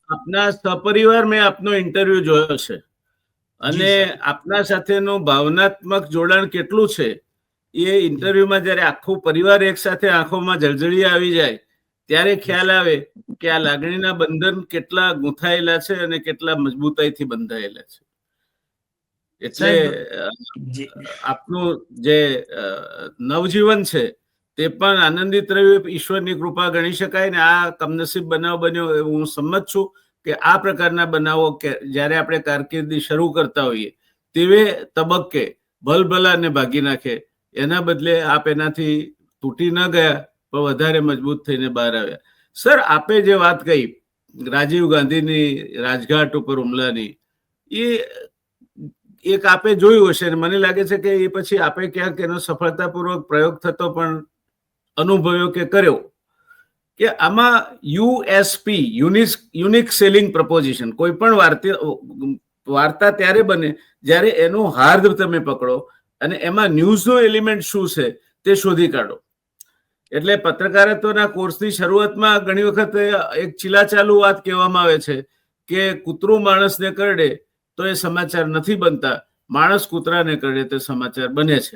આપના સપરિવાર મેં આપનો ઇન્ટરવ્યુ જોયો છે અને આપના સાથેનું ભાવનાત્મક જોડાણ કેટલું છે એ ઇન્ટરવ્યુમાં જ્યારે આખું પરિવાર એક સાથે આંખોમાં જળજળી આવી જાય ત્યારે ખ્યાલ આવે કે આ લાગણીના બંધન કેટલા ગૂંથાયેલા છે અને કેટલા મજબૂતાઈથી બંધાયેલા છે. એટલે આપનું જે નવજીવન છે તે પણ આનંદિત રહ્યું, ઈશ્વરની કૃપા ગણી શકાય ને આ કમનસીબ બનાવ બન્યો એવું હું સંમત છું કે આ પ્રકારના બનાવો કે જ્યારે આપણે કારકિર્દી શરૂ કરતા હોઈએ તેવે તબક્કે ભલભલાને ભાગી નાખે, એના બદલે આપ એનાથી તૂટી ન ગયા પણ વધારે મજબૂત થઈને બહાર આવ્યા. સર, આપે જે વાત કહી રાજીવ ગાંધીની રાજઘાટ ઉપર હુમલાની, એ એક આપે જોયું હશે અને મને લાગે છે કે એ પછી આપે ક્યાંક એનો સફળતાપૂર્વક પ્રયોગ થતો પણ અનુભવ્યો કે કર્યો કે આમાં યુએસપી યુનિક સેલિંગ પ્રપોઝિશન, કોઈ પણ વાર્તા ત્યારે બને જ્યારે એનું હાર્દ તમે પકડો અને એમાં ન્યૂઝનો એલિમેન્ટ શું છે તે શોધી કાઢો. એટલે પત્રકારત્વના કોર્સની શરૂઆતમાં ઘણી વખત એક ચીલાચાલુ વાત કહેવામાં આવે છે કે કૂતરું માણસને કરડે તો એ સમાચાર નથી બનતા, માણસ કૂતરાને કરડે તો સમાચાર બને છે.